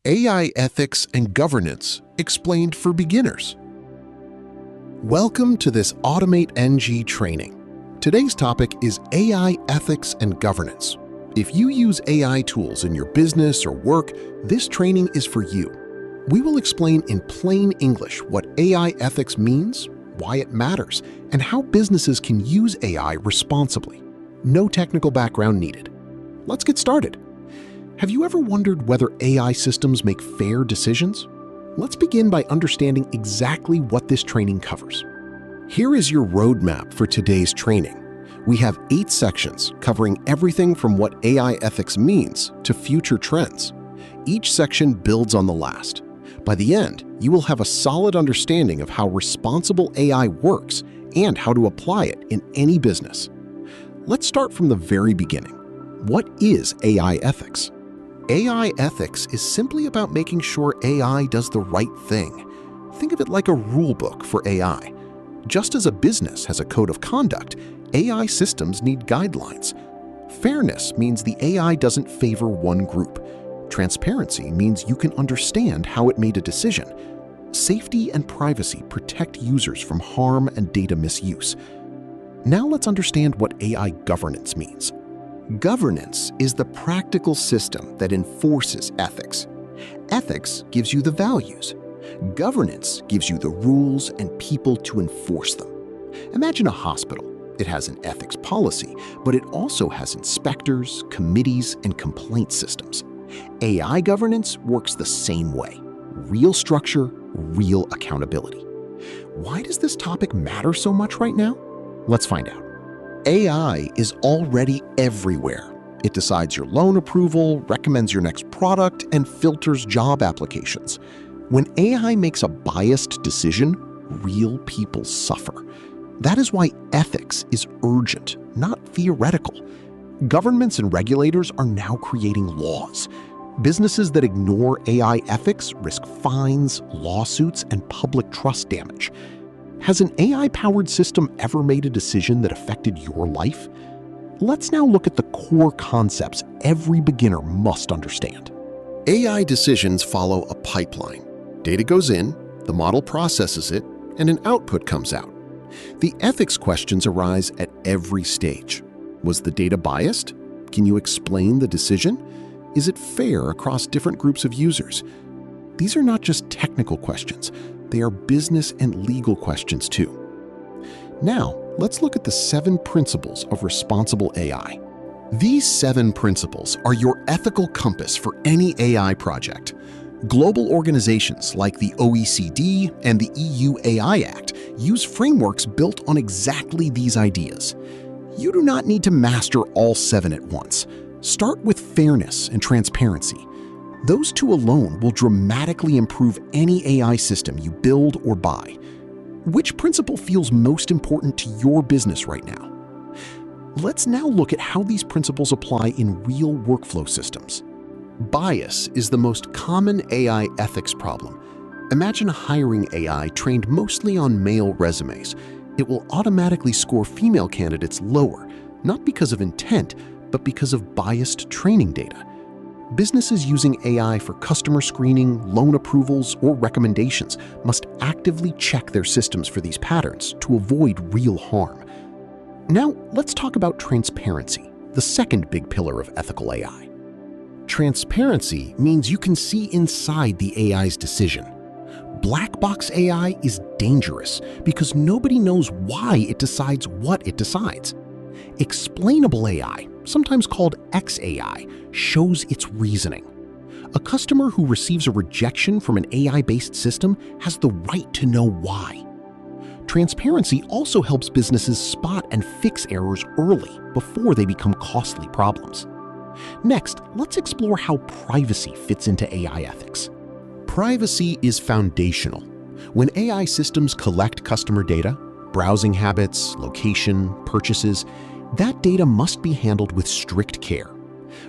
AI Ethics and Governance Explained for Beginners. Welcome to this AutomateNG training. Today's topic is AI Ethics and Governance. If you use AI tools in your business or work, this training is for you. We will explain in plain English what AI ethics means, why it matters, and how businesses can use AI responsibly. No technical background needed. Let's get started. Have you ever wondered whether AI systems make fair decisions? Let's begin by understanding exactly what this training covers. Here is your roadmap for today's training. We have 8 sections covering everything from what AI ethics means to future trends. Each section builds on the last. By the end, you will have a solid understanding of how responsible AI works and how to apply it in any business. Let's start from the very beginning. What is AI ethics? AI ethics is simply about making sure AI does the right thing. Think of it like a rule book for AI. Just as a business has a code of conduct, AI systems need guidelines. Fairness means the AI doesn't favor one group. Transparency means you can understand how it made a decision. Safety and privacy protect users from harm and data misuse. Now let's understand what AI governance means. Governance is the practical system that enforces ethics. Ethics gives you the values. Governance gives you the rules and people to enforce them. Imagine a hospital. It has an ethics policy, but it also has inspectors, committees, and complaint systems. AI governance works the same way. Real structure, real accountability. Why does this topic matter so much right now? Let's find out. AI is already everywhere. It decides your loan approval, recommends your next product, and filters job applications. When AI makes a biased decision, real people suffer. That is why ethics is urgent, not theoretical. Governments and regulators are now creating laws. Businesses that ignore AI ethics risk fines, lawsuits, and public trust damage. Has an AI-powered system ever made a decision that affected your life? Let's now look at the core concepts every beginner must understand. AI decisions follow a pipeline. Data goes in, the model processes it, and an output comes out. The ethics questions arise at every stage. Was the data biased? Can you explain the decision? Is it fair across different groups of users? These are not just technical questions. They are business and legal questions too. Now, let's look at the 7 principles of responsible AI. These 7 principles are your ethical compass for any AI project. Global organizations like the OECD and the EU AI Act use frameworks built on exactly these ideas. You do not need to master all 7 at once. Start with fairness and transparency. Those 2 alone will dramatically improve any AI system you build or buy. Which principle feels most important to your business right now? Let's now look at how these principles apply in real workflow systems. Bias is the most common AI ethics problem. Imagine a hiring AI trained mostly on male resumes. It will automatically score female candidates lower, not because of intent, but because of biased training data. Businesses using AI for customer screening, loan approvals, or recommendations must actively check their systems for these patterns to avoid real harm. Now, let's talk about transparency, the second big pillar of ethical AI. Transparency means you can see inside the AI's decision. Black box AI is dangerous because nobody knows why it decides what it decides. Explainable AI, sometimes called XAI, shows its reasoning. A customer who receives a rejection from an AI-based system has the right to know why. Transparency also helps businesses spot and fix errors early before they become costly problems. Next, let's explore how privacy fits into AI ethics. Privacy is foundational. When AI systems collect customer data, browsing habits, location, purchases, that data must be handled with strict care.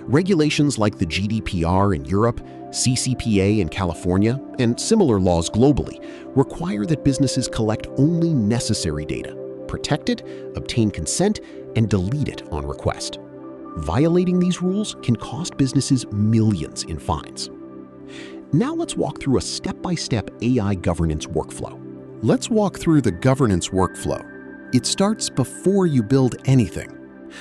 Regulations like the GDPR in Europe, CCPA in California, and similar laws globally require that businesses collect only necessary data, protect it, obtain consent, and delete it on request. Violating these rules can cost businesses millions in fines. Now let's walk through a step-by-step AI governance workflow. Let's walk through the governance workflow. It starts before you build anything.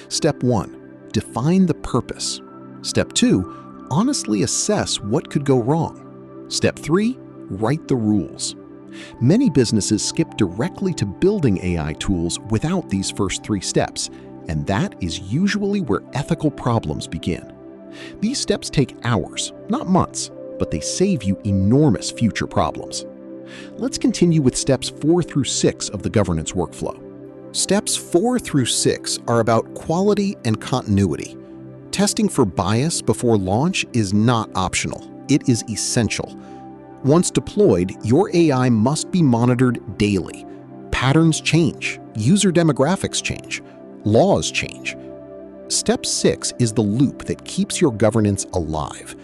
Step 1, define the purpose. Step 2, honestly assess what could go wrong. Step 3, write the rules. Many businesses skip directly to building AI tools without these first 3 steps, and that is usually where ethical problems begin. These steps take hours, not months, but they save you enormous future problems. Let's continue with steps 4 through 6 of the governance workflow. Steps 4 through 6 are about quality and continuity. Testing for bias before launch is not optional. It is essential. Once deployed, your AI must be monitored daily. Patterns change, user demographics change, laws change. Step 6 is the loop that keeps your governance alive.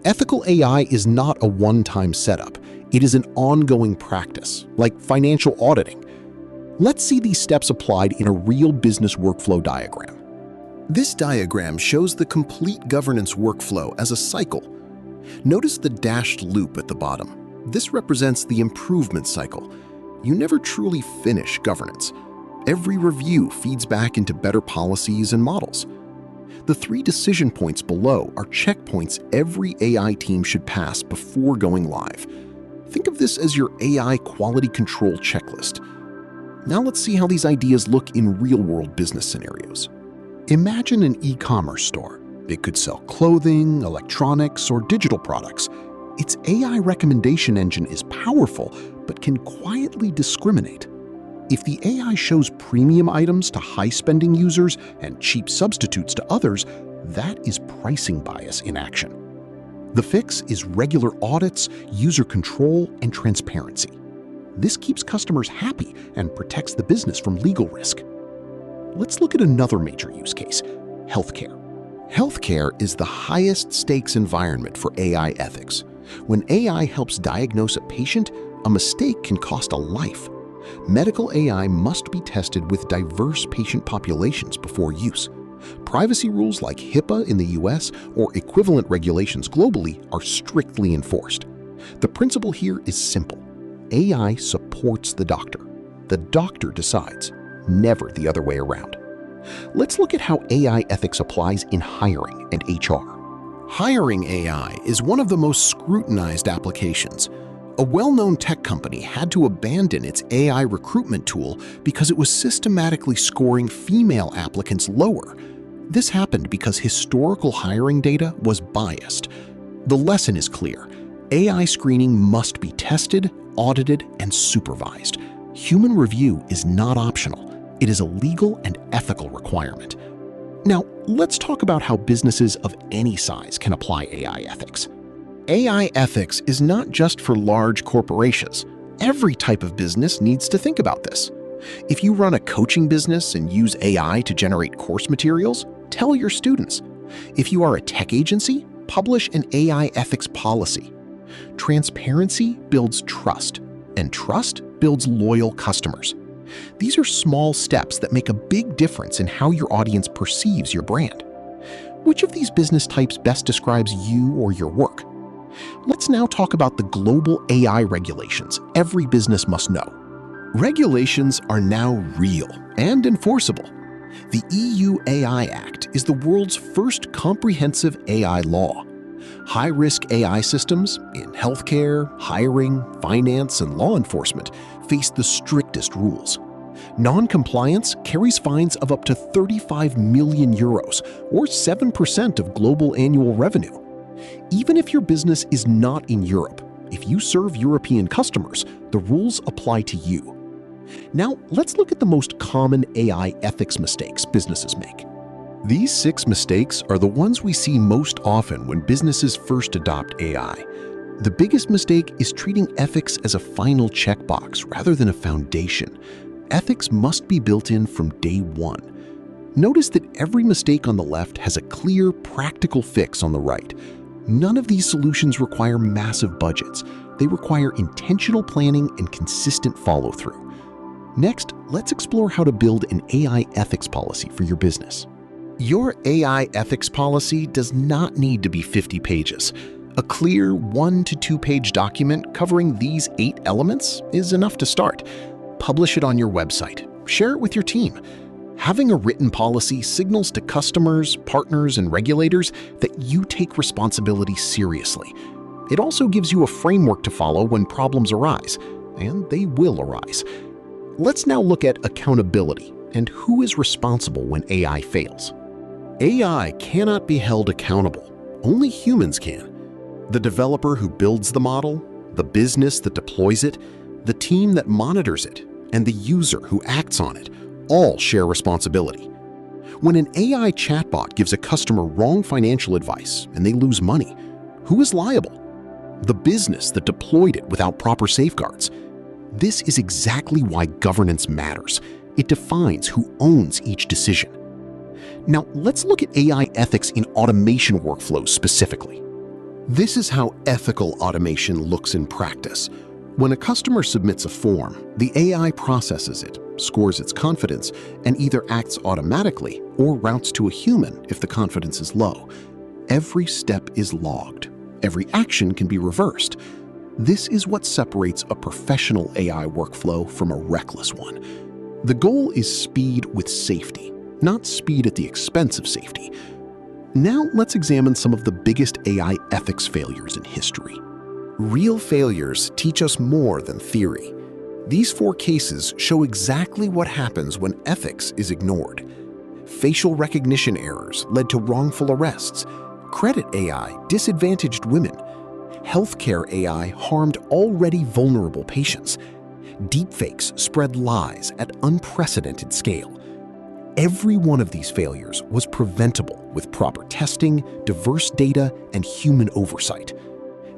Ethical AI is not a one-time setup. It is an ongoing practice, like financial auditing. Let's see these steps applied in a real business workflow diagram. This diagram shows the complete governance workflow as a cycle. Notice the dashed loop at the bottom. This represents the improvement cycle. You never truly finish governance. Every review feeds back into better policies and models. The 3 decision points below are checkpoints every AI team should pass before going live. Think of this as your AI quality control checklist. Now let's see how these ideas look in real-world business scenarios. Imagine an e-commerce store. It could sell clothing, electronics, or digital products. Its AI recommendation engine is powerful, but can quietly discriminate. If the AI shows premium items to high-spending users and cheap substitutes to others, that is pricing bias in action. The fix is regular audits, user control, and transparency. This keeps customers happy and protects the business from legal risk. Let's look at another major use case, healthcare. Healthcare is the highest stakes environment for AI ethics. When AI helps diagnose a patient, a mistake can cost a life. Medical AI must be tested with diverse patient populations before use. Privacy rules like HIPAA in the US or equivalent regulations globally are strictly enforced. The principle here is simple. AI supports the doctor. The doctor decides, never the other way around. Let's look at how AI ethics applies in hiring and HR. Hiring AI is one of the most scrutinized applications. A well-known tech company had to abandon its AI recruitment tool because it was systematically scoring female applicants lower. This happened because historical hiring data was biased. The lesson is clear. AI screening must be tested, audited, and supervised. Human review is not optional. It is a legal and ethical requirement. Now, let's talk about how businesses of any size can apply AI ethics. AI ethics is not just for large corporations. Every type of business needs to think about this. If you run a coaching business and use AI to generate course materials, tell your students. If you are a tech agency, publish an AI ethics policy. Transparency builds trust, and trust builds loyal customers. These are small steps that make a big difference in how your audience perceives your brand. Which of these business types best describes you or your work? Let's now talk about the global AI regulations every business must know. Regulations are now real and enforceable. The EU AI Act is the world's first comprehensive AI law. High-risk AI systems in healthcare, hiring, finance, and law enforcement face the strictest rules. Non-compliance carries fines of up to 35 million euros, or 7% of global annual revenue. Even if your business is not in Europe, if you serve European customers, the rules apply to you. Now, let's look at the most common AI ethics mistakes businesses make. These 6 mistakes are the ones we see most often when businesses first adopt AI. The biggest mistake is treating ethics as a final checkbox rather than a foundation. Ethics must be built in from day one. Notice that every mistake on the left has a clear, practical fix on the right. None of these solutions require massive budgets. They require intentional planning and consistent follow-through. Next, let's explore how to build an AI ethics policy for your business. Your AI ethics policy does not need to be 50 pages. A clear 1 to 2 page document covering these 8 elements is enough to start. Publish it on your website. Share it with your team. Having a written policy signals to customers, partners, and regulators that you take responsibility seriously. It also gives you a framework to follow when problems arise, and they will arise. Let's now look at accountability and who is responsible when AI fails. AI cannot be held accountable. Only humans can. The developer who builds the model, the business that deploys it, the team that monitors it, and the user who acts on it all share responsibility. When an AI chatbot gives a customer wrong financial advice and they lose money, who is liable? The business that deployed it without proper safeguards. This is exactly why governance matters. It defines who owns each decision. Now, let's look at AI ethics in automation workflows specifically. This is how ethical automation looks in practice. When a customer submits a form, the AI processes it, scores its confidence, and either acts automatically or routes to a human if the confidence is low. Every step is logged. Every action can be reversed. This is what separates a professional AI workflow from a reckless one. The goal is speed with safety, not speed at the expense of safety. Now let's examine some of the biggest AI ethics failures in history. Real failures teach us more than theory. These 4 cases show exactly what happens when ethics is ignored. Facial recognition errors led to wrongful arrests. Credit AI disadvantaged women. Healthcare AI harmed already vulnerable patients. Deepfakes spread lies at unprecedented scale. Every one of these failures was preventable with proper testing, diverse data, and human oversight.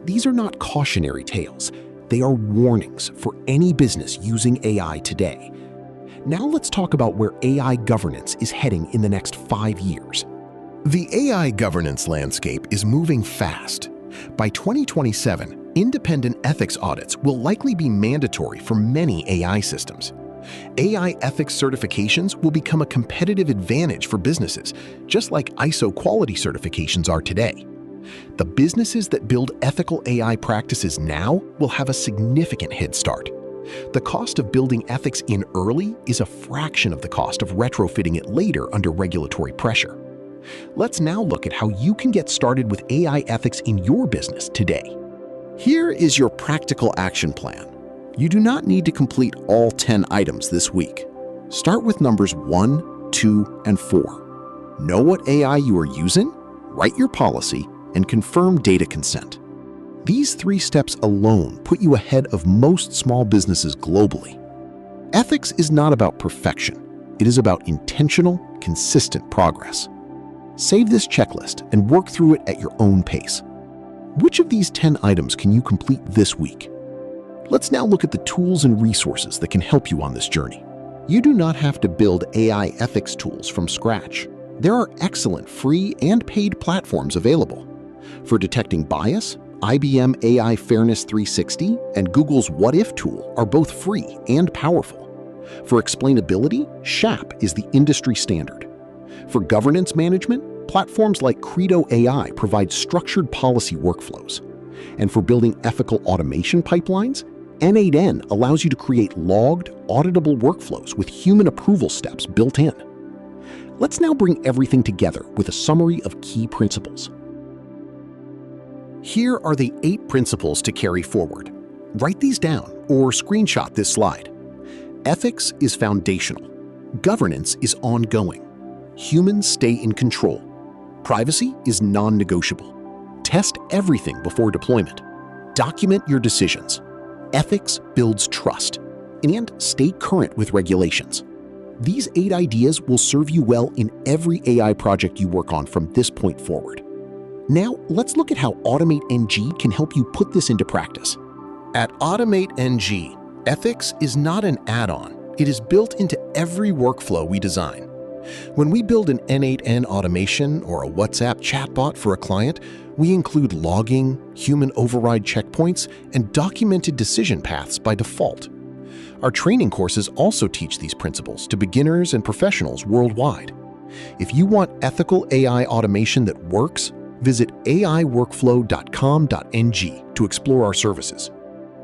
These are not cautionary tales. They are warnings for any business using AI today. Now let's talk about where AI governance is heading in the next 5 years. The AI governance landscape is moving fast. By 2027, independent ethics audits will likely be mandatory for many AI systems. AI ethics certifications will become a competitive advantage for businesses, just like ISO quality certifications are today. The businesses that build ethical AI practices now will have a significant head start. The cost of building ethics in early is a fraction of the cost of retrofitting it later under regulatory pressure. Let's now look at how you can get started with AI ethics in your business today. Here is your practical action plan. You do not need to complete all 10 items this week. Start with numbers 1, 2, and 4. Know what AI you are using, write your policy, and confirm data consent. These 3 steps alone put you ahead of most small businesses globally. Ethics is not about perfection. It is about intentional, consistent progress. Save this checklist and work through it at your own pace. Which of these 10 items can you complete this week? Let's now look at the tools and resources that can help you on this journey. You do not have to build AI ethics tools from scratch. There are excellent free and paid platforms available. For detecting bias, IBM AI Fairness 360 and Google's What If tool are both free and powerful. For explainability, SHAP is the industry standard. For governance management, platforms like Credo AI provide structured policy workflows. And for building ethical automation pipelines, N8N allows you to create logged, auditable workflows with human approval steps built in. Let's now bring everything together with a summary of key principles. Here are the 8 principles to carry forward. Write these down or screenshot this slide. Ethics is foundational. Governance is ongoing. Humans stay in control. Privacy is non-negotiable. Test everything before deployment. Document your decisions. Ethics builds trust. And stay current with regulations. These 8 ideas will serve you well in every AI project you work on from this point forward. Now, let's look at how AutomateNG can help you put this into practice. At AutomateNG, ethics is not an add-on. It is built into every workflow we design. When we build an N8N automation or a WhatsApp chatbot for a client, we include logging, human override checkpoints, and documented decision paths by default. Our training courses also teach these principles to beginners and professionals worldwide. If you want ethical AI automation that works, Visit aiworkflow.com.ng to explore our services.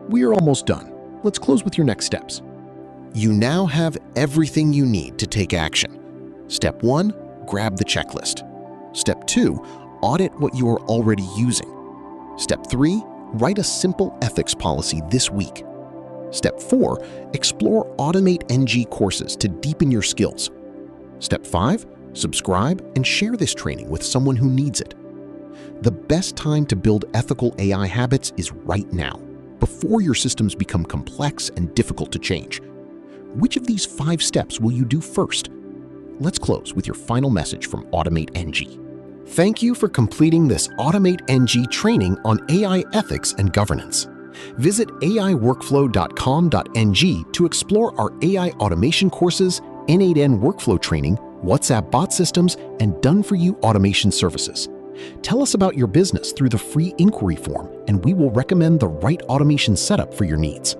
We are almost done. Let's close with your next steps. You now have everything you need to take action. Step 1, grab the checklist. Step 2, audit what you are already using. Step 3, write a simple ethics policy this week. Step 4, explore AutomateNG courses to deepen your skills. Step 5, subscribe and share this training with someone who needs it. The best time to build ethical AI habits is right now, before your systems become complex and difficult to change. Which of these 5 steps will you do first? Let's close with your final message from AutomateNG. Thank you for completing this AutomateNG training on AI ethics and governance. Visit aiworkflow.com.ng to explore our AI automation courses, N8N workflow training, WhatsApp bot systems, and done-for-you automation services. Tell us about your business through the free inquiry form, and we will recommend the right automation setup for your needs.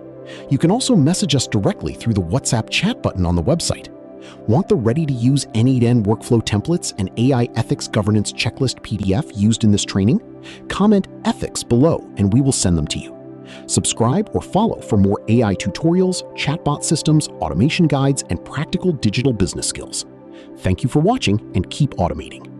You can also message us directly through the WhatsApp chat button on the website. Want the ready-to-use N8N workflow templates and AI ethics governance checklist PDF used in this training? Comment ethics below and we will send them to you. Subscribe or follow for more AI tutorials, chatbot systems, automation guides, and practical digital business skills. Thank you for watching and keep automating.